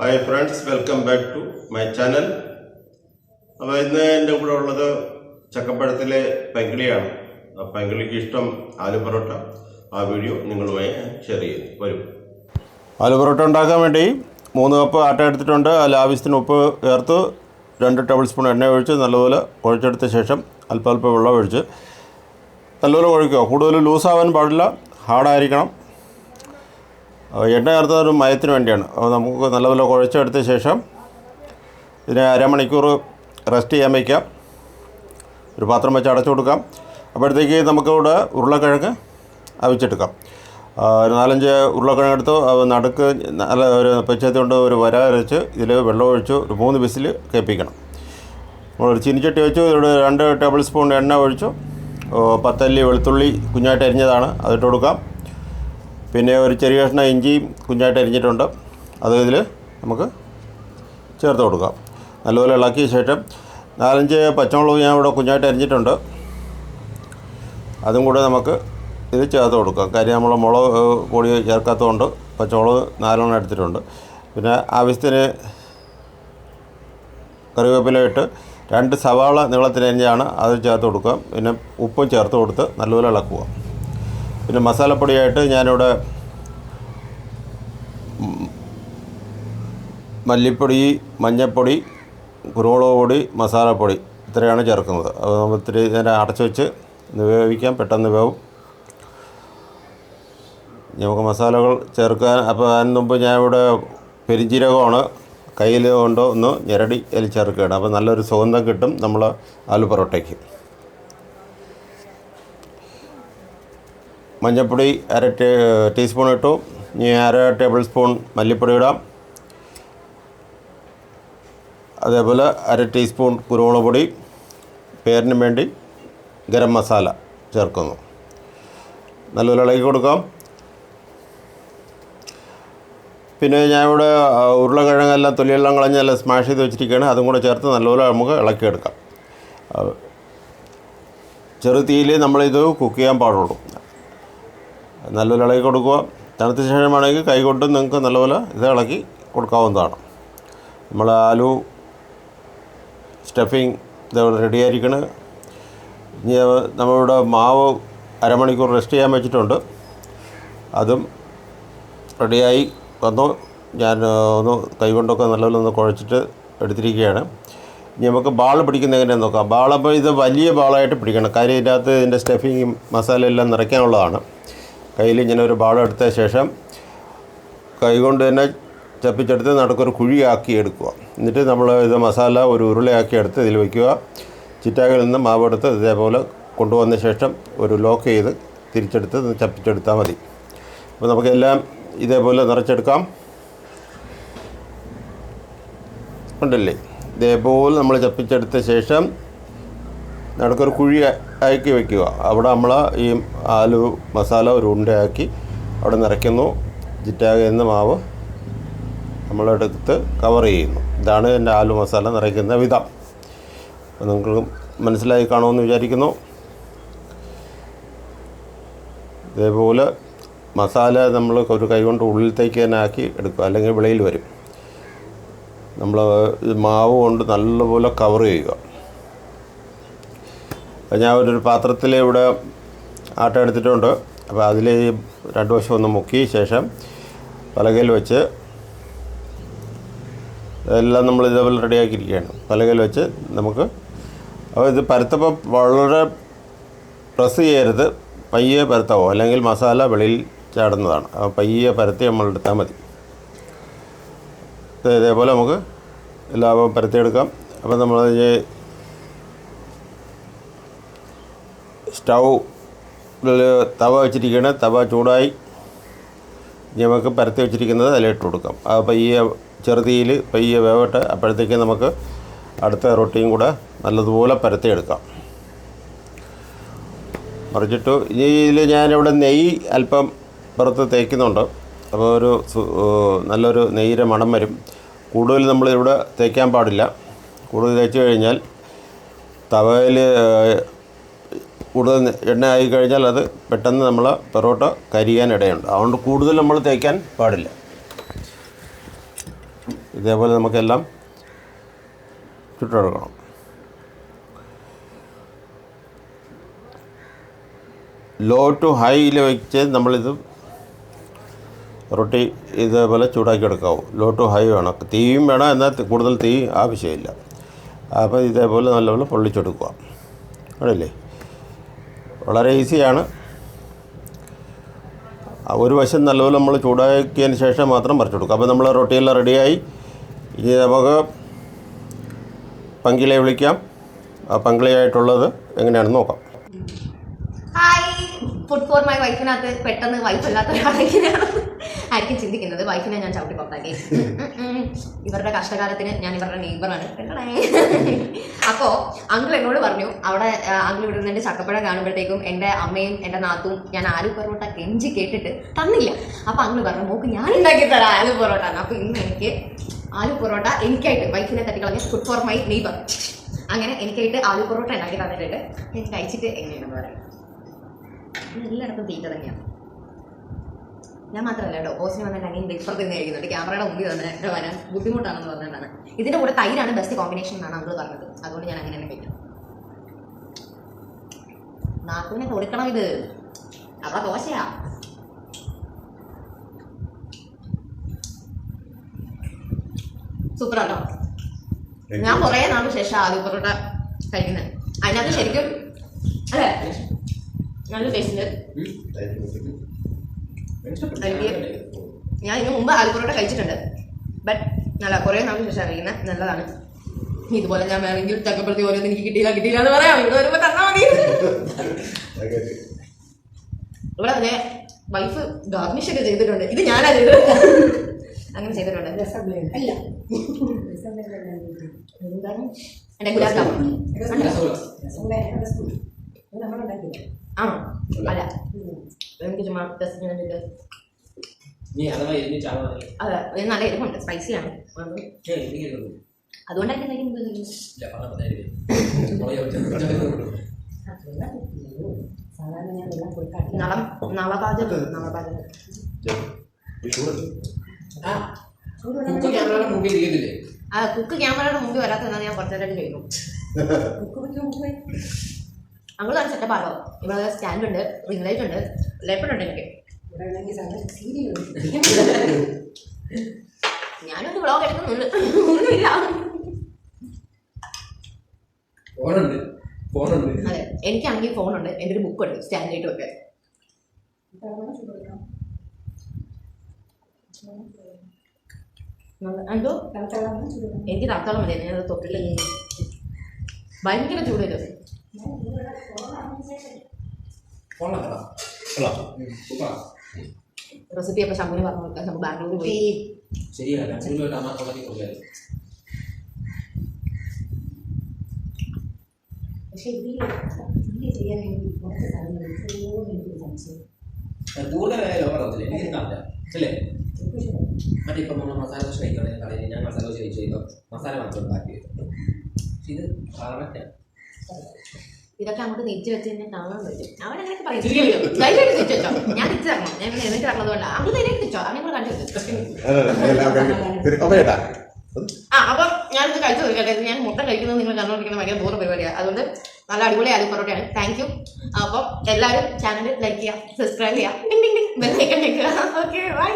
Hi friends, welcome back to my channel. അപ്പോൾ ഇന്ന് എൻ്റെ കൂടെ ഉള്ളത് ചക്കപ്പഴത്തിലെ പൈങ്കിളിയാണ്. ആ പൈങ്കിളിക്ക് ഇഷ്ടം ആലു പൊറോട്ട. ആ വീഡിയോ നിങ്ങളുമായി ഷെയർ ചെയ്യുന്നു. വരും. ആലു പൊറോട്ട ഉണ്ടാക്കാൻ വേണ്ടി 3 കപ്പ് ആട്ട എടുത്തിട്ടുണ്ട്. അതിൽ ആവശ്യത്തിന് ഉപ്പ് ചേർത്ത് 2 ടേബിൾ സ്പൂൺ എണ്ണ ഒഴിച്ച് നല്ലപോലെ കുഴച്ചെടുത്ത ശേഷം അല്പം വെള്ളം ഒഴിച്ച് നല്ലപോലെ കുഴയ്ക്കുക. കൂടുതൽ ലൂസാവാൻ പാടില്ല, ഹാർഡായിരിക്കണം. എണ്ണ ചേർത്തത് ഒരു മയത്തിന് വേണ്ടിയാണ്. അപ്പോൾ നമുക്ക് നല്ലപോലെ കുഴച്ചെടുത്ത ശേഷം ഇതിനെ അരമണിക്കൂർ റെസ്റ്റ് ചെയ്യാൻ വയ്ക്കാം. ഒരു പാത്രം വെച്ച് അടച്ചു കൊടുക്കാം. അപ്പോഴത്തേക്ക് നമുക്കിവിടെ ഉരുളക്കിഴങ്ങ് അവിച്ചെടുക്കാം. 4-5 ഉരുളക്കിഴങ്ങ് എടുത്ത് നടുക്ക് നല്ല ഒരു പച്ചത്തി കൊണ്ട് ഒരു വര അരച്ച് ഇതിൽ വെള്ളം ഒഴിച്ച് ഒരു 3 വിസിൽ കേൾപ്പിക്കണം. നമ്മളൊരു ചീനിച്ചട്ടി വെച്ചു. ഇവിടെ 2 ടേബിൾ സ്പൂൺ എണ്ണ ഒഴിച്ചു. 10 അല്ലി വെളുത്തുള്ളി കുഞ്ഞായിട്ട് അരിഞ്ഞതാണ്, അതിട്ട് കൊടുക്കാം. പിന്നെ ഒരു ചെറിയ കഷ്ണം ഇഞ്ചിയും കുഞ്ഞായിട്ട് അരിഞ്ഞിട്ടുണ്ട്, അത് ഇതിൽ നമുക്ക് ചേർത്ത് കൊടുക്കാം. നല്ലപോലെ ഇളക്കിയ ശേഷം 4-5 പച്ചമുളക് ഞാൻ ഇവിടെ കുഞ്ഞായിട്ട് അരിഞ്ഞിട്ടുണ്ട്, അതും കൂടെ നമുക്ക് ഇത് ചേർത്ത് കൊടുക്കാം. കാര്യം നമ്മൾ മുളക് പൊടി ചേർക്കാത്തതുകൊണ്ട് പച്ചമുളക് 4 എടുത്തിട്ടുണ്ട്. പിന്നെ ആവശ്യത്തിന് കറിവേപ്പില ഇട്ട് 2 സവാള നീളത്തിനരിഞ്ഞാണ്, അത് ചേർത്ത് കൊടുക്കാം. പിന്നെ ഉപ്പും ചേർത്ത് കൊടുത്ത് നല്ലപോലെ ഇളക്കുക. പിന്നെ മസാലപ്പൊടിയായിട്ട് ഞാനിവിടെ മല്ലിപ്പൊടി, മഞ്ഞൾപ്പൊടി, കുരുമുളക് പൊടി, മസാലപ്പൊടി ഇത്രയാണ് ചേർക്കുന്നത്. അത് നമ്മൾ ഇത്തിരി നേരം അടച്ചു വെച്ച് വേവിക്കാം, പെട്ടെന്ന് വേവും. നമുക്ക് മസാലകൾ ചേർക്കാൻ, അപ്പോൾ അതിന് മുമ്പ് ഞാൻ ഇവിടെ പെരിഞ്ജീരകമാണ് കയ്യിൽ കൊണ്ട് ഒന്ന് ഞെരടി അതിൽ ചേർക്കുകയാണ്. അപ്പോൾ നല്ലൊരു സുഗന്ധം കിട്ടും നമ്മൾ ആലു പൊറോട്ടയ്ക്ക്. മഞ്ഞൾപ്പൊടി 1/2 ടീസ്പൂൺ ഇട്ടു. ഇനി 1/2 ടേബിൾ സ്പൂൺ മല്ലിപ്പൊടി ഇടാം. അതേപോലെ 1/2 ടീസ്പൂൺ കുരുമുളക് പൊടി, പേരിന് വേണ്ടി ഗരം മസാല ചേർക്കുന്നു. നല്ലപോലെ ഇളക്കി കൊടുക്കാം. പിന്നെ ഞാൻ ഇവിടെ ഉരുളക്കിഴങ്ങെല്ലാം തൊലിയെല്ലാം കളഞ്ഞ് നല്ല സ്മാഷ് ചെയ്ത് വെച്ചിരിക്കുകയാണ്, അതും കൂടെ ചേർത്ത് നല്ലപോലെ നമുക്ക് ഇളക്കിയെടുക്കാം. ചെറു തീയിൽ നമ്മളിത് കുക്ക് ചെയ്യാൻ പാടുള്ളൂ. നല്ലപോലെ ഇളക്കി കൊടുക്കുക. തണുത്ത ശേഷമാണെങ്കിൽ കൈകൊണ്ട് നിങ്ങൾക്ക് നല്ലപോലെ ഇത് ഇളക്കി കൊടുക്കാവുന്നതാണ്. നമ്മൾ ആലു സ്റ്റഫിങ് ഇതവിടെ റെഡി ആയിരിക്കണം. ഇനി നമ്മളിവിടെ മാവ് അരമണിക്കൂർ റെസ്റ്റ് ചെയ്യാൻ വെച്ചിട്ടുണ്ട്, അതും റെഡിയായി വന്നു. ഞാൻ ഒന്ന് കൈകൊണ്ടൊക്കെ നല്ലപോലെ ഒന്ന് കുഴച്ചിട്ട് എടുത്തിരിക്കുകയാണ്. ഇനി നമുക്ക് ബാൾ പിടിക്കുന്ന എങ്ങനെയാണെന്ന് നോക്കാം. ബാളപ്പോൾ ഇത് വലിയ ബാളായിട്ട് പിടിക്കണം, കാര്യം ഇതിനകത്ത് ഇതിൻ്റെ സ്റ്റഫിങ്ങും മസാല എല്ലാം നിറയ്ക്കാനുള്ളതാണ്. കയ്യിൽ ഇങ്ങനെ ഒരു ബാൾ എടുത്ത ശേഷം കൈകൊണ്ട് തന്നെ ചപ്പിച്ചെടുത്ത് നടുക്കൊരു കുഴിയാക്കി എടുക്കുക. എന്നിട്ട് നമ്മൾ ഇത് മസാല ഒരു ഉരുളയാക്കി എടുത്ത് ഇതിൽ വയ്ക്കുക. ചിറ്റാകിൽ നിന്ന് മാവെടുത്ത് ഇതേപോലെ കൊണ്ടുവന്ന ശേഷം ഒരു ലോക്ക് ചെയ്ത് തിരിച്ചെടുത്ത് ചപ്പിച്ചെടുത്താൽ മതി. അപ്പോൾ നമുക്കെല്ലാം ഇതേപോലെ നിറച്ചെടുക്കാം. ഉണ്ടല്ലേ, ഇതേപോലെ നമ്മൾ ചപ്പിച്ചെടുത്ത ശേഷം നടുക്കൊരു കുഴി ആക്കി വയ്ക്കുക. അവിടെ നമ്മൾ ഈ ആലു മസാല ഒരു ഉണ്ടയാക്കി അവിടെ നിറയ്ക്കുന്നു. ചിറ്റാകയിൽ നിന്ന് മാവ് നമ്മളെടുത്ത് കവർ ചെയ്യുന്നു. ഇതാണ് എൻ്റെ ആലു മസാല നിറയ്ക്കുന്ന വിധം. അപ്പോൾ നിങ്ങൾക്ക് മനസ്സിലായി കാണുമെന്ന് വിചാരിക്കുന്നു. ഇതേപോലെ മസാല നമ്മൾ ഒരു കൈകൊണ്ട് ഉള്ളിലത്തേക്ക് തന്നെ ആക്കി എടുക്കുക, അല്ലെങ്കിൽ വെളിയിൽ വരും. നമ്മൾ മാവ് കൊണ്ട് നല്ലപോലെ കവർ ചെയ്യുക. അപ്പോൾ ഞാൻ ഒരു പാത്രത്തിൽ ഇവിടെ ആട്ട എടുത്തിട്ടുണ്ട്. അപ്പോൾ അതിൽ 2 വശം ഒന്ന് മുക്കി ശേഷം പലകയിൽ വെച്ച് എല്ലാം നമ്മൾ ഇതേപോലെ റെഡിയാക്കിയിരിക്കുകയാണ്. പലകയിൽ വെച്ച് നമുക്ക്, അപ്പോൾ ഇത് പരത്തപ്പോൾ വളരെ പ്രസ് ചെയ്യരുത്, പയ്യെ പരത്താവോ, അല്ലെങ്കിൽ മസാല വെളിയിൽ ചാടുന്നതാണ്. അപ്പോൾ പയ്യെ പരത്തി നമ്മൾ എടുത്താൽ മതി. ഇതേപോലെ നമുക്ക് എല്ലാം പരത്തിയെടുക്കാം. അപ്പോൾ നമ്മൾ സ്റ്റൗവിൽ തവ വെച്ചിരിക്കുകയാണ്. തവ ചൂടായി നമുക്ക് പരത്തി വെച്ചിരിക്കുന്നത് അതിലിട്ട് കൊടുക്കാം. ആ പയ്യെ ചെറുതീയിൽ പയ്യെ വേവട്ടെ. അപ്പോഴത്തേക്ക് നമുക്ക് അടുത്ത റൊട്ടിയും കൂടെ നല്ലതുപോലെ പരത്തിയെടുക്കാം. മറിച്ചിട്ടു. ഇനി ഇതിൽ ഞാനിവിടെ നെയ്യ് അല്പം പുറത്ത് തേക്കുന്നുണ്ട്. അപ്പോൾ ഒരു നല്ലൊരു നെയ്യിൻ്റെ മണം വരും. കൂടുതൽ നമ്മളിവിടെ തേക്കാൻ പാടില്ല. കൂടുതൽ തേച്ച് കഴിഞ്ഞാൽ തവയിൽ കൂടുതൽ എണ്ണ ആയി കഴിഞ്ഞാൽ അത് പെട്ടെന്ന് നമ്മൾ പൊറോട്ട കരിയാൻ ഇടയുണ്ട്. അതുകൊണ്ട് കൂടുതൽ നമ്മൾ തേക്കാൻ പാടില്ല. ഇതേപോലെ നമുക്കെല്ലാം ചുട്ടെടുക്കണം. ലോ ടു ഹൈയിൽ വെച്ച് നമ്മളിത് റൊട്ടി ഇതേപോലെ ചൂടാക്കി എടുക്കാവും. ലോ ടു ഹൈ വേണം, തീയും വേണം, എന്നാൽ കൂടുതൽ തീ ആവശ്യമില്ല. അപ്പോൾ ഇതേപോലെ നല്ലപോലെ പൊള്ളിച്ചെടുക്കുക. ആണല്ലേ, വളരെ ഈസിയാണ്. ഒരു വശം നല്ലപോലെ നമ്മൾ ചൂടാക്കിയതിന് ശേഷം മാത്രം മറിച്ചെടുക്കുക. അപ്പോൾ നമ്മൾ റൊട്ടിയെല്ലാം റെഡിയായി. ഇനി നമുക്ക് പങ്കിളിയെ വിളിക്കാം. ആ പങ്കിളിയായിട്ടുള്ളത് എങ്ങനെയാണെന്ന് നോക്കാം. ഫുഡ് ഫോർ മൈ വൈഫിനകത്ത് പെട്ടെന്ന് വൈഫല്ലാത്ത ഒരാളെങ്ങനെയാണ് ആയിരിക്കും ചിന്തിക്കുന്നത്. വൈഫിനെ ഞാൻ ചവിട്ടി പുറത്താക്കി. ഇവരുടെ കഷ്ടകാലത്തിന് ഞാൻ ഇവരുടെ നെയ്ബറാണ്. അപ്പോൾ അങ്കിൾ എന്നോട് പറഞ്ഞു, അവിടെ അങ്കിൾ ഇവിടെ നിന്ന് എൻ്റെ ചക്കപ്പഴം കാണുമ്പോഴത്തേക്കും എൻ്റെ അമ്മയും എൻ്റെ നാത്തും ഞാൻ ആലു പൊറോട്ട കെഞ്ചി കേട്ടിട്ട് തന്നില്ല. അപ്പോൾ അങ്കിൾ പറഞ്ഞു, മോക്ക് ഞാൻ ഉണ്ടാക്കി തരാം ആലു പൊറോട്ട. അപ്പോൾ ഇന്ന് എനിക്ക് ആലു പൊറോട്ട എനിക്കായിട്ട് വൈഫിനെ തട്ടിക്കളഞ്ഞ ഫുഡ് ഫോർ മൈ നെയ്ബർ അങ്ങനെ എനിക്കായിട്ട് ആലു പൊറോട്ട ഉണ്ടാക്കി തന്നിട്ടുണ്ട്. എനിക്ക് കഴിച്ചിട്ട് എങ്ങനെയാണെന്ന് പറയാം. എല്ലായിടത്തും തീറ്റ തന്നെയാണ്. ഞാൻ മാത്രമല്ല കേട്ടോ, ഓസിന് വന്നിട്ടുണ്ടെങ്കിൽ ഇപ്പുറത്ത് നിന്ന് കഴിക്കുന്നുണ്ട്. ക്യാമറയുടെ മുമ്പിൽ തന്നെ വരാൻ ബുദ്ധിമുട്ടാണെന്ന് പറഞ്ഞിട്ടാണ്. ഇതിൻ്റെ കൂടെ തൈരാണ് ബെസ്റ്റ് കോമ്പിനേഷൻ എന്നാണ് അങ്കിൾ പറഞ്ഞത്. അതുകൊണ്ട് ഞാൻ അങ്ങനെ തന്നെ കഴിക്കും. നാക്കുവിനെ കൊടുക്കണം. ഇത് അവിടെ ദോശയാ. സൂപ്പറാട്ടോ. ഞാൻ കുറേ നാൾക്ക് ശേഷം ആലു പൊറോട്ട കഴിക്കുന്നത്. അതിനകത്ത് ശരിക്കും അല്ലേ നല്ല ടേസ്റ്റ്. ഞാൻ ഇതിന് മുമ്പ് ആലു പൊറോട്ട കഴിച്ചിട്ടുണ്ട്, ബട്ട് നല്ല കുറേ നാൾക്ക് ശേഷം കഴിക്കുന്നത്. നല്ലതാണ്. ഇതുപോലെ ഞാൻ വേണമെങ്കിൽ ചക്കപ്പുറത്തി ഓരോന്നും എനിക്ക് കിട്ടിയില്ല എന്ന് പറയാം. ഇവിടെ വരുമ്പോൾ തന്നാൽ മതി. ഇവിടെ അതെ വൈഫ് ഗാർണിഷ് ഒക്കെ ചെയ്തിട്ടുണ്ട്. ഇത് ഞാനാ ചെയ്തത്. അങ്ങനെ ചെയ്തിട്ടുണ്ട്. അല്ല എന്താണ് എൻ്റെ ഗുലാബ് ജാമുൻ ആണോ? അല്ല, എനിക്ക് ചുമ്മാ ടെസ്റ്റിന് വേണ്ടിയിട്ട്. അതെ, നല്ല എരിവുണ്ട്, സ്പൈസിയാണ്. അതുകൊണ്ടായിരിക്കും കുക്ക് ക്യാമറയുടെ മുമ്പിൽ വരാത്തതാണ് ഞാൻ കുറച്ചേരായിട്ട് ചെയ്യുന്നു. അങ്ങ് നല്ല സെറ്റപ്പാണോ. ഇവിടെ സ്റ്റാൻഡ് ഉണ്ട്, റിംഗ് ലൈറ്റ് ഉണ്ട്, ലേപ്പൺ ഉണ്ട്. എനിക്ക് ഞാനൊന്ന് വ്ളോഗ് എടുക്കുന്നുണ്ട്. ഒന്നുമില്ല. അതെ, എനിക്കാണെങ്കിൽ ഫോണുണ്ട്, എൻ്റെ ഒരു ബുക്ക് ഉണ്ട്, സ്റ്റാൻഡ് ലൈറ്റും ഒക്കെ. എന്തോ എനിക്ക് തണുത്തോളം മതി. ഞാനത് തൊട്ടില്ല. ഭയങ്കര ചൂട് വരും. റെസിപ്പി അപ്പൊ ശമ്പുവിന് പറഞ്ഞു കൊടുക്കാം. ശമ്പു ബാംഗ്ലൂർ പോയി. പക്ഷെ ചെയ്യാൻ വേണ്ടി കുറച്ച് മറ്റേ ഇപ്പം നമ്മൾ മസാല ദോശ കഴിക്കുകയാണെങ്കിൽ കടയിൽ ഞാൻ മസാല ദോശ കഴിച്ചു കഴിയുമ്പോൾ മസാല മാത്രം ഉണ്ടാക്കി ഇത് കറക്റ്റാണ്. ഇതൊക്കെ അങ്ങോട്ട് നെറ്റ് വെച്ച് തന്നെ കാണാൻ പറ്റും. അവൻ അങ്ങനെയൊക്കെ പറയും. ധൈര്യമായിട്ട് തിരിച്ചു വെച്ചോ. ഞാൻ തിരിച്ചു തരണം. ഞാൻ എന്നിട്ട് തരണതുകൊണ്ട് അങ്ങ് ധൈര്യമായിട്ട് തിരിച്ചോ. അങ്ങനെ കാണിച്ചു അപ്പം ഞാനിത് കഴിച്ചു തീർക്കട്ടെ. ഞാൻ മുട്ട കഴിക്കുന്നത് നിങ്ങൾ കണ്ടുകൊണ്ടിരിക്കുന്ന ഭയങ്കര ബോറ് പരിപാടിയാണ്. അതുകൊണ്ട് നല്ല അടിപൊളി ആലു പൊറോട്ടയാണ്. Thank you. അപ്പം എല്ലാവരും ചാനൽ ലൈക്ക് ചെയ്യുക, സബ്സ്ക്രൈബ് ചെയ്യുക, ബെൽ ഐക്കൺ ഞെക്കുക. Okay, by.